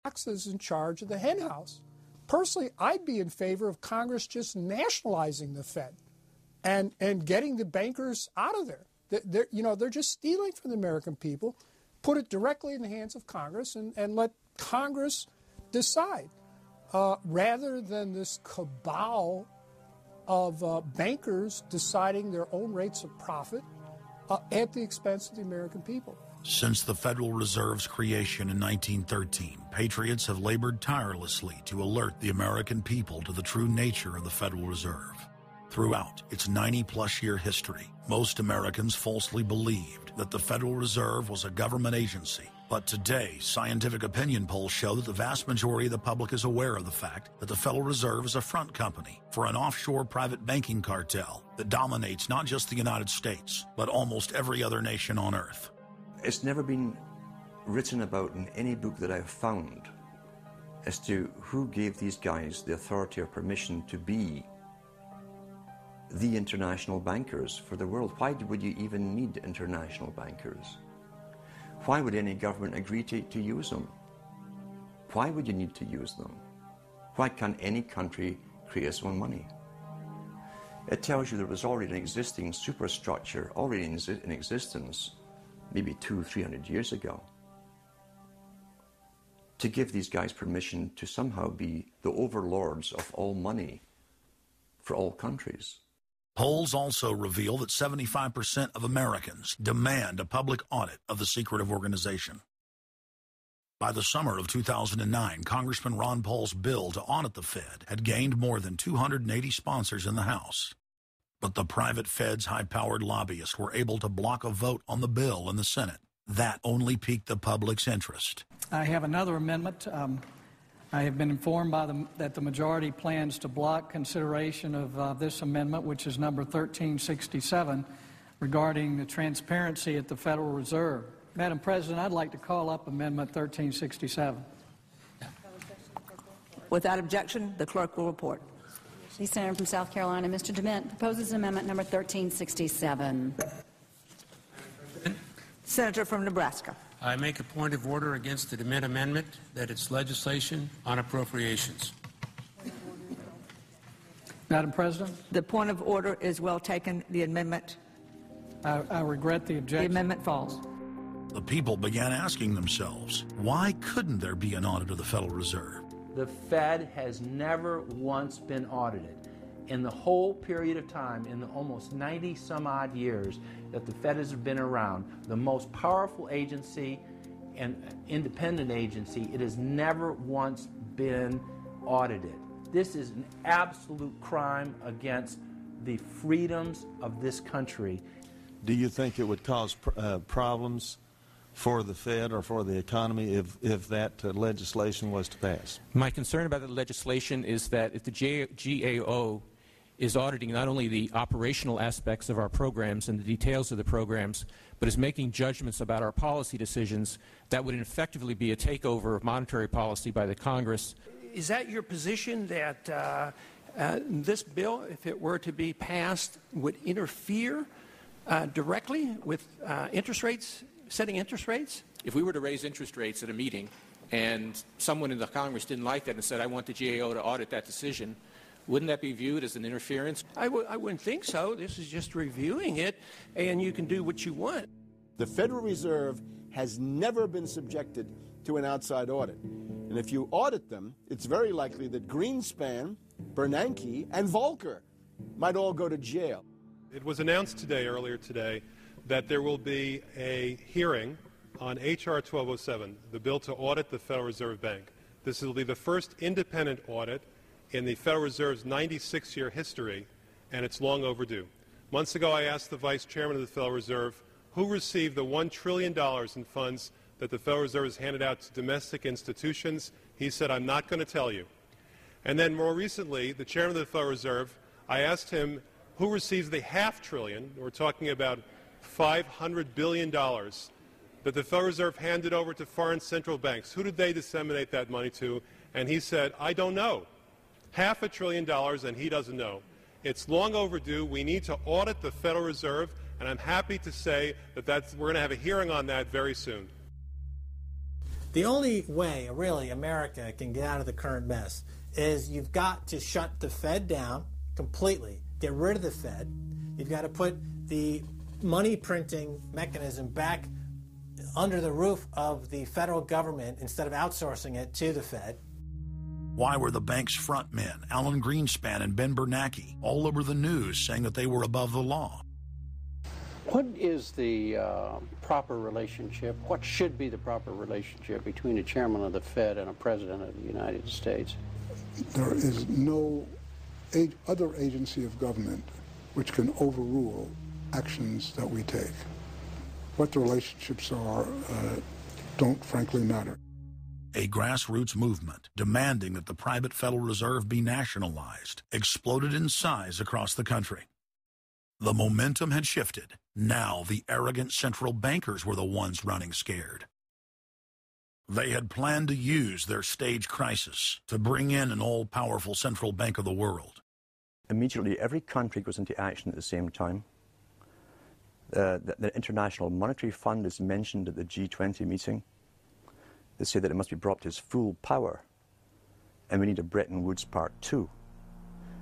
Fox is in charge of the hen house. Personally, I'd be in favor of Congress just nationalizing the Fed and getting the bankers out of there. They're just stealing from the American people. Put it directly in the hands of Congress and let Congress decide, rather than this cabal of bankers deciding their own rates of profit at the expense of the American people. Since the Federal Reserve's creation in 1913, patriots have labored tirelessly to alert the American people to the true nature of the Federal Reserve. Throughout its 90-plus year history, most Americans falsely believed that the Federal Reserve was a government agency. But today, scientific opinion polls show that the vast majority of the public is aware of the fact that the Federal Reserve is a front company for an offshore private banking cartel that dominates not just the United States, but almost every other nation on Earth. It's never been written about in any book that I've found as to who gave these guys the authority or permission to be the international bankers for the world. Why would you even need international bankers? Why would any government agree to use them? Why would you need to use them? Why can't any country create its own money? It tells you there was already an existing superstructure, already in existence, maybe 200-300 years ago, to give these guys permission to somehow be the overlords of all money for all countries. Polls also reveal that 75% of Americans demand a public audit of the secretive organization. By the summer of 2009, Congressman Ron Paul's bill to audit the Fed had gained more than 280 sponsors in the House. But the private Fed's high-powered lobbyists were able to block a vote on the bill in the Senate. That only piqued the public's interest. I have another amendment. I have been informed that the majority plans to block consideration of this amendment, which is number 1367, regarding the transparency at the Federal Reserve. Madam President, I'd like to call up Amendment 1367. Without objection, the clerk will report. The Senator from South Carolina, Mr. DeMint, proposes amendment number 1367. Senator from Nebraska. I make a point of order against the DeMint amendment that it's legislation on appropriations. Madam President? The point of order is well taken. The amendment... I regret the objection. The amendment falls. The people began asking themselves, why couldn't there be an audit of the Federal Reserve? The Fed has never once been audited. In the whole period of time, in the almost 90-some-odd years that the Fed has been around, the most powerful agency and independent agency, it has never once been audited. This is an absolute crime against the freedoms of this country. Do you think it would cause problems for the Fed or for the economy if that legislation was to pass? My concern about the legislation is that if the GAO is auditing not only the operational aspects of our programs and the details of the programs, but is making judgments about our policy decisions, that would effectively be a takeover of monetary policy by the Congress. Is that your position, that this bill, if it were to be passed, would interfere directly with interest rates, setting interest rates? If we were to raise interest rates at a meeting and someone in the Congress didn't like that and said, I want the GAO to audit that decision, wouldn't that be viewed as an interference? I wouldn't think so. This is just reviewing it, and you can do what you want. The Federal Reserve has never been subjected to an outside audit. And if you audit them, it's very likely that Greenspan, Bernanke, and Volcker might all go to jail. It was announced earlier today, that there will be a hearing on H.R. 1207, the bill to audit the Federal Reserve Bank. This will be the first independent audit in the Federal Reserve's 96-year history, and it's long overdue. Months ago, I asked the Vice Chairman of the Federal Reserve who received the $1 trillion in funds that the Federal Reserve has handed out to domestic institutions. He said, I'm not going to tell you. And then more recently, the Chairman of the Federal Reserve, I asked him who receives the $500 billion, we're talking about $500 billion, that the Federal Reserve handed over to foreign central banks. Who did they disseminate that money to? And he said, I don't know. $500 billion, and he doesn't know. It's long overdue. We need to audit the Federal Reserve, and I'm happy to say that we're going to have a hearing on that very soon. The only way, really, America can get out of the current mess is you've got to shut the Fed down completely, get rid of the Fed. You've got to put the money printing mechanism back under the roof of the federal government instead of outsourcing it to the Fed. Why were the bank's front men, Alan Greenspan and Ben Bernanke, all over the news saying that they were above the law? What is the proper relationship, what should be the proper relationship between a chairman of the Fed and a president of the United States? There is no other agency of government which can overrule actions that we take. What the relationships are don't frankly matter. A grassroots movement demanding that the private Federal Reserve be nationalized exploded in size across the country. The momentum had shifted. Now the arrogant central bankers were the ones running scared. They had planned to use their stage crisis to bring in an all-powerful central bank of the world. Immediately, every country goes into action at the same time. The International Monetary Fund is mentioned at the G20 meeting. They say that it must be brought to its full power, and we need a Bretton Woods Part 2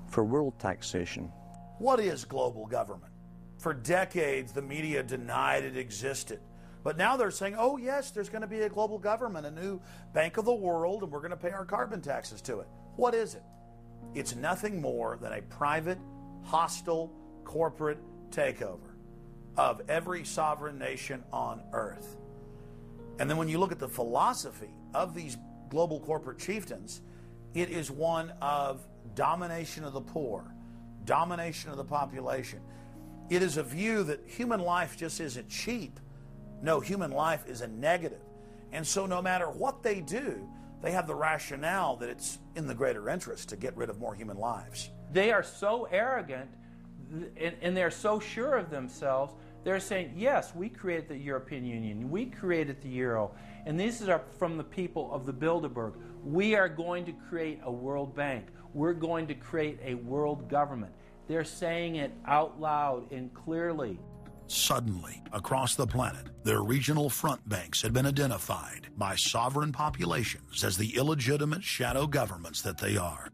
for world taxation. What is global government? For decades, the media denied it existed. But now they're saying, oh yes, there's going to be a global government, a new bank of the world, and we're going to pay our carbon taxes to it. What is it? It's nothing more than a private, hostile, corporate takeover of every sovereign nation on earth. And then when you look at the philosophy of these global corporate chieftains, it is one of domination of the poor, domination of the population. It is a view that human life just isn't cheap. No, human life is a negative. And so no matter what they do, they have the rationale that it's in the greater interest to get rid of more human lives. They are so arrogant and they're so sure of themselves. They're saying, yes, we created the European Union, we created the Euro, and these are from the people of the Bilderberg. We are going to create a world bank. We're going to create a world government. They're saying it out loud and clearly. Suddenly, across the planet, their regional front banks had been identified by sovereign populations as the illegitimate shadow governments that they are.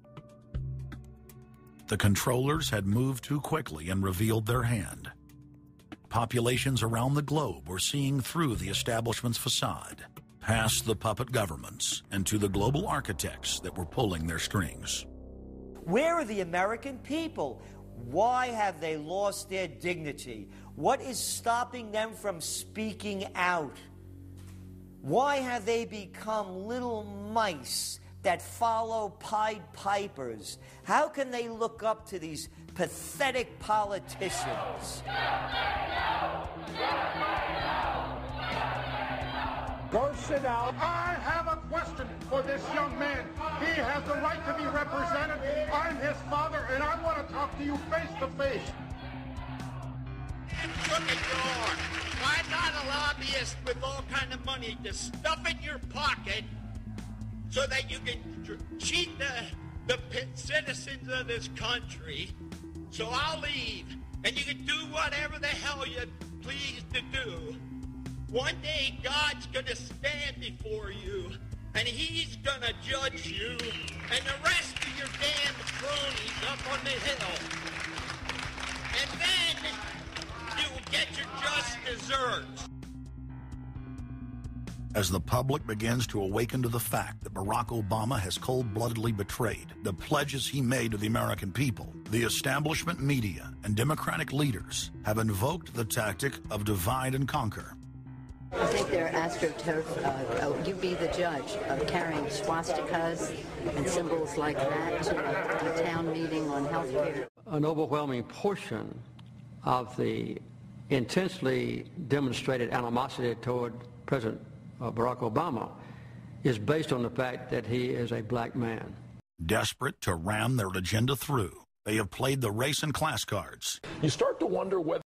The controllers had moved too quickly and revealed their hand. Populations around the globe were seeing through the establishment's facade, past the puppet governments, and to the global architects that were pulling their strings. Where are the American people? Why have they lost their dignity? What is stopping them from speaking out? Why have they become little mice that follow Pied Pipers? How can they look up to these pathetic politicians? Go sit down. I have a question for this young man. He has the right to be represented. I'm his father, and I want to talk to you face to face. Look at your. Why not a lobbyist with all kind of money to stuff in your pocket so that you can cheat the citizens of this country? So I'll leave, and you can do whatever the hell you please to do. One day God's going to stand before you, and he's going to judge you and the rest of your damn cronies up on the hill. And then you will get your just desserts. As the public begins to awaken to the fact that Barack Obama has cold-bloodedly betrayed the pledges he made to the American people, the establishment media and Democratic leaders have invoked the tactic of divide and conquer. I think they're astroturf. You be the judge of carrying swastikas and symbols like that to a town meeting on health care. An overwhelming portion of the intensely demonstrated animosity toward President Barack Obama is based on the fact that he is a black man. Desperate to ram their agenda through, they have played the race and class cards. You start to wonder whether